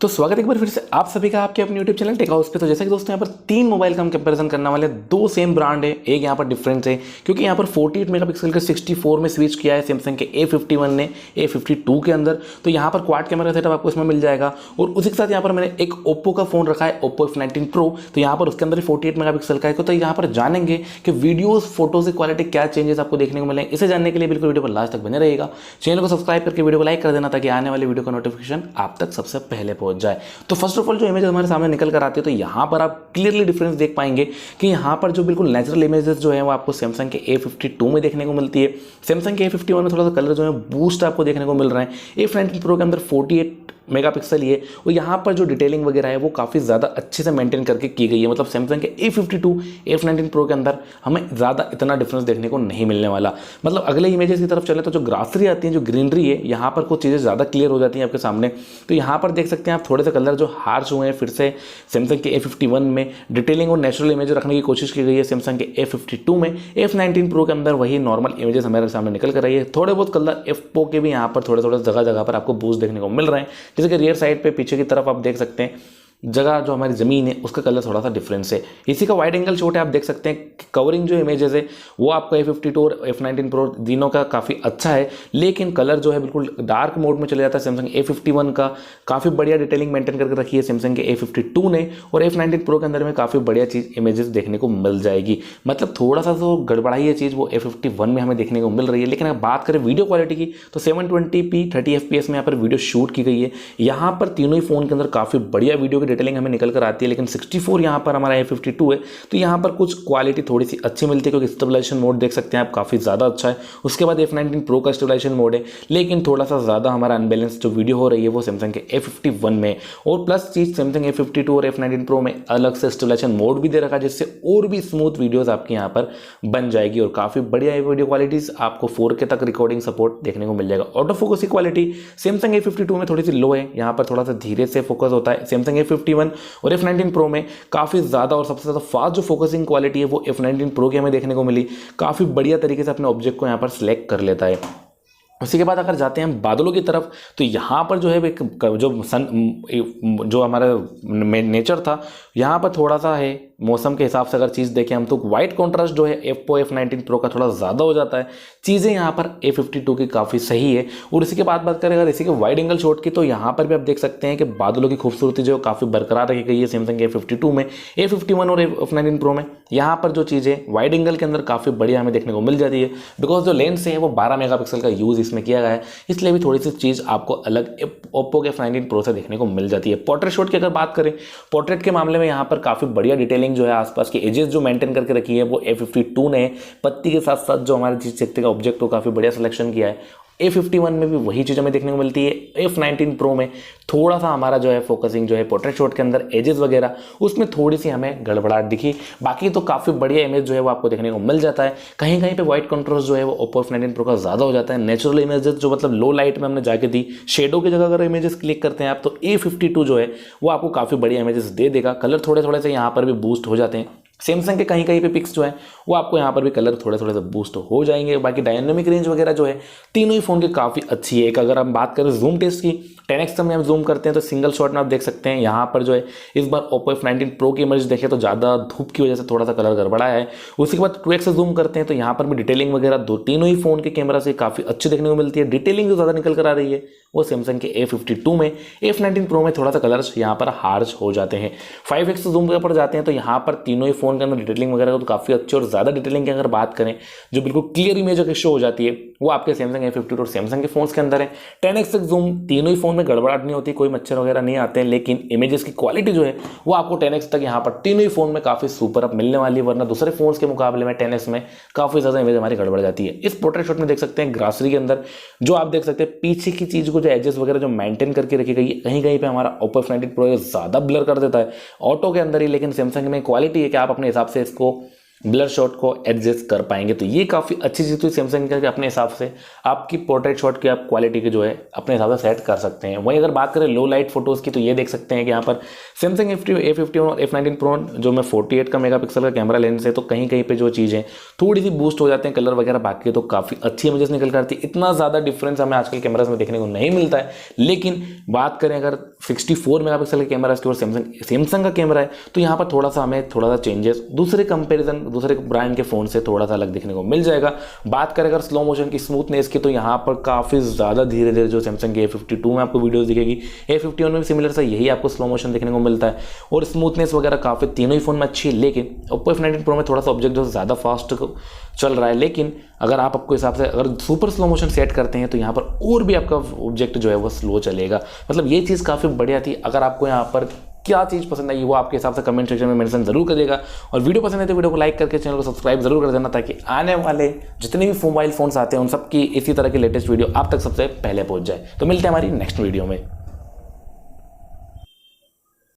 तो स्वागत है एक बार फिर से आप सभी का आपके अपने YouTube चैनल टेक हाउस पे। तो जैसा कि दोस्तों यहाँ पर तीन मोबाइल का हम कंपैरिजन करने वाले हैं। दो सेम ब्रांड है, एक यहाँ पर डिफरेंस है क्योंकि यहाँ पर 48 मेगापिक्सल के 64 में स्विच किया है सैमसंग के A51 ने A52 के अंदर। तो यहाँ पर क्वाड कैमरा सेटअप आपको इसमें मिल जाएगा और उसी के साथ यहाँ पर मैंने एक ओप्पो का फोन रखा है, Oppo F19 Pro। तो यहाँ पर उसके अंदर 48 मेगापिक्सल का है। तो यहाँ पर जानेंगे कि वीडियोस फोटोज की क्वालिटी क्या चेंजेस आपको देखने को मिलेंगे। इसे जानने के लिए बिल्कुल वीडियो पर लास्ट तक बने रहेगा। चैनल को सब्सक्राइब करके वीडियो को लाइक कर देना ताकि आने वाली वीडियो का नोटिफिकेशन आप तक सबसे पहले पहुंच जाए। तो फर्स्ट ऑफ ऑल जो इमेज हमारे सामने निकल कर आती है तो यहाँ पर आप क्लियरली डिफरेंस देख पाएंगे कि यहाँ पर जो बिल्कुल नेचुरल इमेजेस जो है वो आपको सैमसंग के A52 में देखने को मिलती है। सैमसंग के A51 में थोड़ा सा कलर जो है बूस्ट आपको देखने को मिल रहा है। A19 Pro के अंदर 48 मेगापिक्सल ये और यहाँ पर जो डिटेलिंग वगैरह है वो काफ़ी ज़्यादा अच्छे से मेंटेन करके की गई है। मतलब सैमसंग के A52 A19 Pro के अंदर हमें ज़्यादा इतना डिफरेंस देखने को नहीं मिलने वाला। मतलब अगले इमेजेस की तरफ चले तो जो ग्रासरी आती है, जो ग्रीनरी है, यहाँ पर कुछ चीज़ें ज़्यादा क्लियर हो जाती हैं आपके सामने। तो यहाँ पर देख सकते हैं आप थोड़े से कलर जो हार्श हुए हैं फिर से सैमसंग के A51 में। डिटेलिंग और नेचुरल इमेज रखने की कोशिश की गई है सैमसंग के A52 में। F19 Pro के अंदर वही नॉर्मल इमेजेस हमारे सामने निकल कर रही है। थोड़े बहुत कलर Oppo के भी यहाँ पर थोड़े थोड़े जगह जगह पर आपको बूस्ट देखने को मिल रहे हैं। जैसे कि रियर साइड पे पीछे की तरफ आप देख सकते हैं जगह जो हमारी ज़मीन है उसका कलर थोड़ा सा डिफरेंस है। इसी का वाइड एंगल शॉट है, आप देख सकते हैं कवरिंग जो इमेजेस है वो आपका A52 और F19 Pro तीनों का काफ़ी अच्छा है, लेकिन कलर जो है बिल्कुल डार्क मोड में चले जाता है। सैमसंग A51 का काफ़ी बढ़िया डिटेलिंग मेंटेन करके रखी है सैमसंग के A52 ने, और F19 Pro के अंदर में काफ़ी बढ़िया चीज़ इमेजेस देखने को मिल जाएगी। मतलब थोड़ा सा जो गड़बड़ाई है चीज़ वो A51 में हमें देखने को मिल रही है। लेकिन अगर बात करें वीडियो क्वालिटी की तो 720p 30 fps में यहाँ पर वीडियो शूट की गई है। यहाँ पर तीनों ही फ़ोन के अंदर काफ़ी बढ़िया वीडियो डिटेलिंग हमें निकल कर आती है। लेकिन 64 यहाँ पर हमारा A52 है तो यहाँ पर कुछ क्वालिटी थोड़ी सी अच्छी मिलती है क्योंकि स्टेबलाइजेशन मोड देख सकते हैं आप काफ़ी ज़्यादा अच्छा है। उसके बाद F19 Pro का स्टेबलाइजेशन मोड है, लेकिन थोड़ा सा ज़्यादा हमारा अनबैलेंस जो वीडियो हो रही है वो सैमसंग के A51 में। और प्लस चीज़ सैमसंग A52 और F19 Pro में अलग से स्टेबलाइजेशन मोड भी दे रखा है जिससे और भी स्मूथ वीडियोज़ आपकी यहाँ पर बन जाएगी और काफ़ी बढ़िया वीडियो क्वालिटीज़ आपको 4K तक रिकॉर्डिंग सपोर्ट देखने को मिल जाएगा। ऑटो फोकस की क्वालिटी सैमसंग A52 में थोड़ी सी लो है, यहाँ पर थोड़ा सा धीरे से फोकस होता है। सैमसंग A51 और F19 Pro में काफ़ी ज़्यादा और सबसे ज़्यादा फास्ट जो फोकसिंग क्वालिटी है वो F19 Pro के हमें देखने को मिली। काफ़ी बढ़िया तरीके से अपने ऑब्जेक्ट को यहाँ पर सिलेक्ट कर लेता है। उसी के बाद अगर जाते हैं हम बादलों की तरफ तो यहाँ पर जो है एक जो हमारा नेचर था यहाँ पर थोड़ा सा है मौसम के हिसाब से अगर चीज़ देखें हम तो वाइट कॉन्ट्रास्ट जो है Oppo F19 Pro का थोड़ा ज़्यादा हो जाता है। चीज़ें यहाँ पर A52 की काफ़ी सही है। और इसी के बाद बात करें अगर इसी के वाइड एंगल शॉट की तो यहाँ पर भी आप देख सकते हैं कि बादलों की खूबसूरती जो काफ़ी बरकरार रखी गई है सैमसंग के A52 में। A51 और F19 Pro में यहाँ पर जो चीज़ें वाइड एंगल के अंदर काफ़ी बढ़िया हमें देखने को मिल जाती है बिकॉज जो लेंस है वो 12 मेगापिक्सल का यूज़ इसमें किया गया है, इसलिए भी थोड़ी सी चीज़ आपको अलग Oppo के F19 Pro से देखने को मिल जाती है। पोर्ट्रेट शॉट की अगर बात करें, पोर्ट्रेट के मामले में यहाँ पर काफ़ी बढ़िया डिटेलिंग जो है आसपास की एजेस जो मेंटेन करके रखी है वो A52 ने पत्ती के साथ साथ जो हमारे चीज देखते का ऑब्जेक्ट को काफ़ी बढ़िया सिलेक्शन किया है। A51 में भी वही चीज़ हमें देखने को मिलती है। F19 Pro में थोड़ा सा हमारा जो है फोकसिंग जो है पोर्ट्रेट शॉट के अंदर एजेस वगैरह उसमें थोड़ी सी हमें गड़बड़ाहट दिखी। बाकी तो काफ़ी बढ़िया इमेज जो है वो आपको देखने को मिल जाता है। कहीं कहीं पे वाइट कंट्रास्ट जो है वो Oppo F19 Pro का ज़्यादा हो जाता है। नेचुरल इमेजेस जो मतलब लो लाइट में हमने जाके दी, शेडो की जगह अगर इमेजेस क्लिक करते हैं आप तो A52 जो है वो आपको काफ़ी बढ़िया इमेजेस दे देगा। कलर थोड़े थोड़े से यहाँ पर भी बूस्ट हो जाते हैं। सैमसंग के कहीं कहीं पे पिक्स जो है वो आपको यहाँ पर भी कलर थोड़े थोड़े से बूस्ट हो जाएंगे। बाकी डायनामिक रेंज वगैरह जो है तीनों ही फ़ोन की काफ़ी अच्छी है। एक अगर हम बात करें जूम टेस्ट की 10x में हम जूम करते हैं तो सिंगल शॉट में आप देख सकते हैं यहाँ पर जो है इस बार Oppo F19 Pro की इमेज देखें तो ज़्यादा धूप की वजह से थोड़ा सा कलर गड़बड़ा है। उसके बाद 2x से जूम करते हैं तो यहाँ पर भी डिटेलिंग वगैरह तीनों ही फ़ोन के कैमरा से काफ़ी अच्छी देखने को मिलती है। डिटेलिंग जो ज़्यादा निकल कर आ रही है वो सैमसंग के A52 में। F19 Pro में थोड़ा सा कलर्स यहाँ पर हार्श हो जाते हैं। 5x से जूम पर जाते हैं तो यहाँ पर तीनों ही फ़ोन के अंदर डिटेलिंग वगैरह तो काफ़ी अच्छी और ज़्यादा डिटेलिंग की अगर बात करें जो बिल्कुल क्लियर इमेज अगर शो हो जाती है वो आपके सैमसंग A52 और सैमसंग के फोन्स के अंदर है। 10x तक जूम तीनों ही फ़ोन में गड़बड़ाहट नहीं होती, कोई मच्छर वगैरह नहीं आते हैं, लेकिन इमेजेस की क्वालिटी जो है वो आपको 10x तक यहाँ पर तीनों ही फ़ोन में काफ़ी सुपर अप मिलने वाली है। वरना दूसरे फोन्स के मुकाबले में 10x में काफ़ी ज़्यादा इमेज हमारी गड़बड़ जाती है। इस पोर्ट्रेट शॉट में देख सकते हैं ग्रासरी के अंदर जो आप देख सकते हैं पीछे की चीज़ को जो एजेस वगैरह जो मेंटेन करके रखी गई है, कहीं कहीं पे हमारा Oppo F19 Pro ज़्यादा ब्लर कर देता है ऑटो के अंदर ही। लेकिन सैमसंग में क्वालिटी है कि आप अपने हिसाब से इसको ब्लर शॉट को एडजस्ट कर पाएंगे। तो ये काफ़ी अच्छी चीज़ हुई सैमसंग का कि अपने हिसाब से आपकी पोर्ट्रेट शॉट की आप क्वालिटी के जो है अपने हिसाब से सेट कर सकते हैं। वहीं अगर बात करें लो लाइट फोटोज़ की तो ये देख सकते हैं कि यहाँ पर सैमसंग A51 और F19 प्रो जो में 48 का मेगापिक्सल का कैमरा लेंस है, तो कहीं कहीं पे जो चीज़ें थोड़ी सी बूस्ट हो जाते हैं कलर वगैरह, बाकी तो काफ़ी अच्छी इमेजेस निकल कर आती है। इतना ज़्यादा डिफरेंस हमें आजकल कैमराज में देखने को नहीं मिलता है। लेकिन बात करें अगर 64 मेगापिक्सल का कैमरा इसके और सैमसंग का कैमरा है, तो यहाँ पर थोड़ा सा हमें थोड़ा सा चेंजेस दूसरे कंपेरिजन दूसरे ब्रांड के फ़ोन से थोड़ा सा अलग देखने को मिल जाएगा। बात करें अगर स्लो मोशन की स्मूथनेस की, तो यहाँ पर काफ़ी ज़्यादा धीरे धीरे जो सैमसंग के A52 में आपको वीडियोस दिखेगी, A51 में भी सिमिलर सा यही आपको स्लो मोशन देखने को मिलता है और स्मूथनेस वगैरह काफ़ी तीनों ही फ़ोन में अच्छी है। लेकिन Oppo F19 प्रो में थोड़ा सा ऑब्जेक्ट जो ज़्यादा फास्ट चल रहा है, लेकिन अगर आप आपको हिसाब से अगर सुपर स्लो मोशन सेट करते हैं तो यहाँ पर और भी आपका ऑब्जेक्ट जो है वो स्लो चलेगा। मतलब ये चीज़ काफ़ी बढ़िया थी। अगर आपको यहाँ पर क्या चीज़ पसंद आई वो आपके हिसाब से कमेंट सेक्शन में मेंशन जरूर करिएगा, और वीडियो पसंद है तो वीडियो को लाइक करके चैनल को सब्सक्राइब जरूर कर देना, ताकि आने वाले जितने भी मोबाइल फोन्स आते हैं उन सब की इसी तरह की लेटेस्ट वीडियो आप तक सबसे पहले पहुंच जाए। तो मिलते हैं हमारी नेक्स्ट वीडियो में।